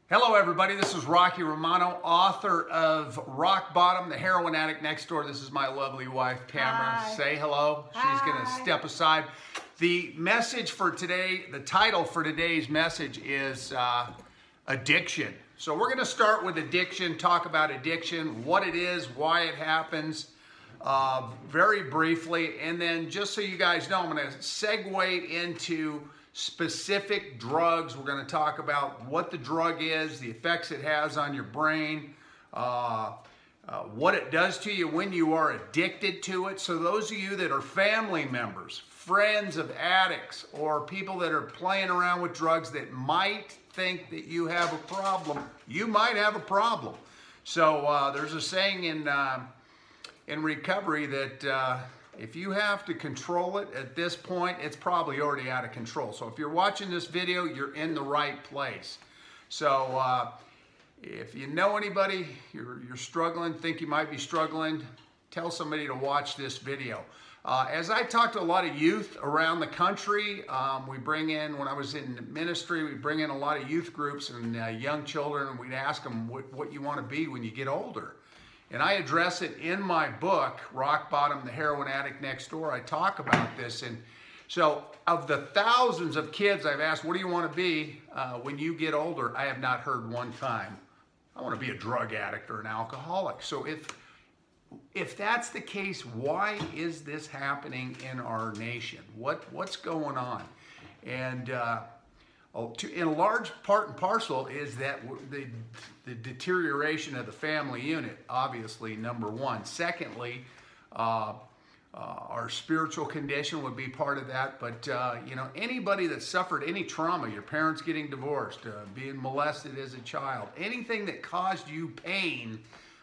Hello everybody, this is Rocky Romano, author of Rock Bottom, The Heroin Addict Next Door. This is my lovely wife, Tamara. Hi. Say hello. Hi. She's going to step aside. The message for today, the title for today's message is addiction. So we're going to start with addiction, talk about addiction, what it is, why it happens, very briefly. And then just so you guys know, I'm going to segue into specific drugs. We're going to talk about what the drug is, the effects it has on your brain, what it does to you when you are addicted to it. So those of you that are family members, friends of addicts, or people that are playing around with drugs that might think that you have a problem, you might have a problem. So there's a saying in recovery that if you have to control it at this point, it's probably already out of control. So if you're watching this video, you're in the right place. So if you know anybody, you're struggling, think you might be struggling, tell somebody to watch this video. As I talk to a lot of youth around the country, we bring in, when I was in ministry, we bring in a lot of youth groups and young children, and we'd ask them what you want to be when you get older. And I address it in my book, Rock Bottom, The Heroin Addict Next Door. I talk about this. And so of the thousands of kids I've asked, what do you want to be when you get older? I have not heard one time, I want to be a drug addict or an alcoholic. So if that's the case, why is this happening in our nation? What's going on? And in a large part and parcel is that the deterioration of the family unit, obviously, number one. Secondly, our spiritual condition would be part of that. But you know, anybody that suffered any trauma, your parents getting divorced, being molested as a child, anything that caused you pain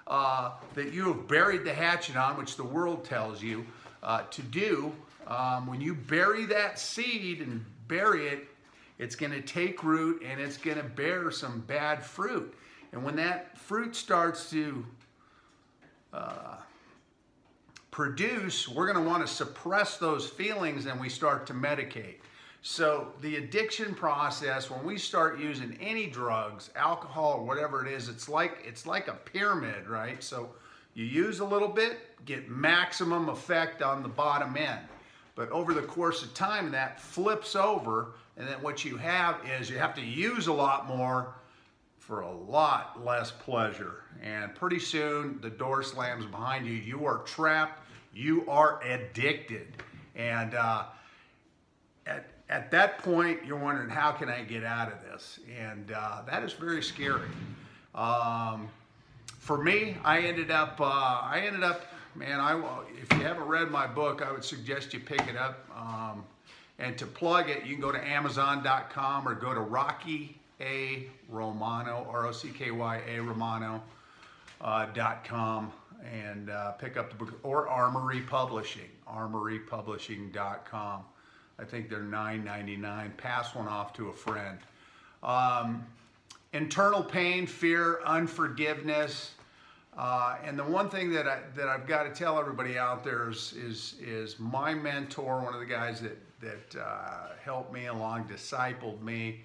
that you have buried the hatchet on, which the world tells you to do, when you bury that seed and bury it, it's going to take root and it's going to bear some bad fruit. And when that fruit starts to produce, we're going to want to suppress those feelings and we start to medicate. So the addiction process, when we start using any drugs, alcohol or whatever it is, it's like a pyramid, right? So you use a little bit, get maximum effect on the bottom end. But over the course of time, that flips over, and then what you have is you have to use a lot more for a lot less pleasure. And pretty soon, the door slams behind you. You are trapped. You are addicted. And at that point, you're wondering, how can I get out of this? And that is very scary. For me, I ended up, man, if you haven't read my book, I would suggest you pick it up. And to plug it, you can go to Amazon.com or go to Rocky A. Romano, R-O-C-K-Y-A Romano.com and pick up the book, or Armory Publishing, armorypublishing.com. I think they're $9.99. Pass one off to a friend. Internal pain, fear, unforgiveness. And the one thing that I've got to tell everybody out there is my mentor, one of the guys that helped me along, discipled me.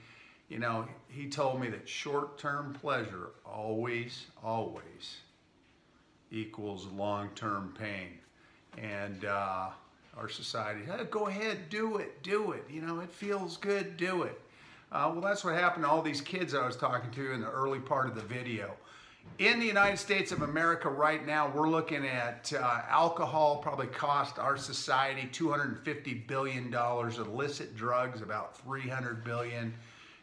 You know, he told me that short-term pleasure always equals long-term pain. And our society, hey, go ahead, do it. You know, it feels good, do it. Well, that's what happened to all these kids I was talking to in the early part of the video. In the United States of America right now, we're looking at alcohol probably cost our society $250 billion, illicit drugs about $300 billion.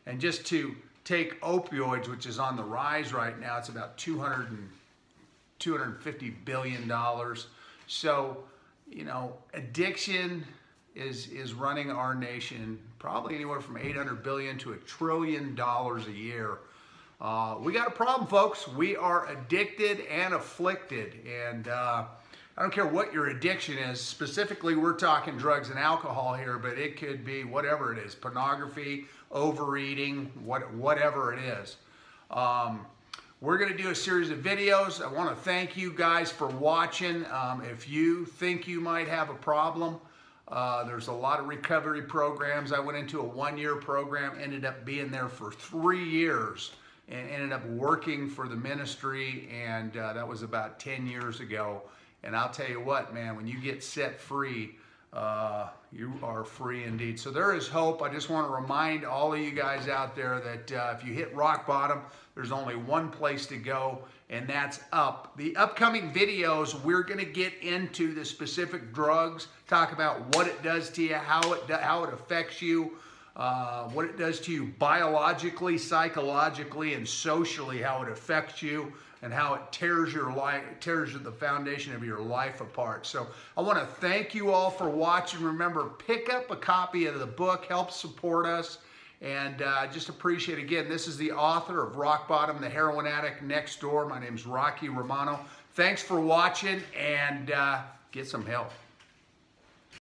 And just to take opioids, which is on the rise right now, it's about $250 billion. So, you know, addiction is running our nation probably anywhere from $800 billion to $1 trillion a year. We got a problem, folks. We are addicted and afflicted. And I don't care what your addiction is. Specifically, we're talking drugs and alcohol here, but it could be whatever it is. Pornography, overeating, whatever it is. We're going to do a series of videos. I want to thank you guys for watching. If you think you might have a problem, there's a lot of recovery programs. I went into a one-year program, ended up being there for 3 years. and ended up working for the ministry, and that was about 10 years ago. And I'll tell you what, man, when you get set free, you are free indeed. So there is hope. I just want to remind all of you guys out there that if you hit rock bottom, there's only one place to go, and that's up. The upcoming videos, we're going to get into the specific drugs, talk about what it does to you, how it affects you, what it does to you biologically, psychologically, and socially, how it affects you, and how it tears your life, tears the foundation of your life apart. So I want to thank you all for watching. Remember, pick up a copy of the book, help support us, and just appreciate, again, this is the author of Rock Bottom, The Heroin Addict Next Door. My name is Rocky Romano. Thanks for watching, and get some help.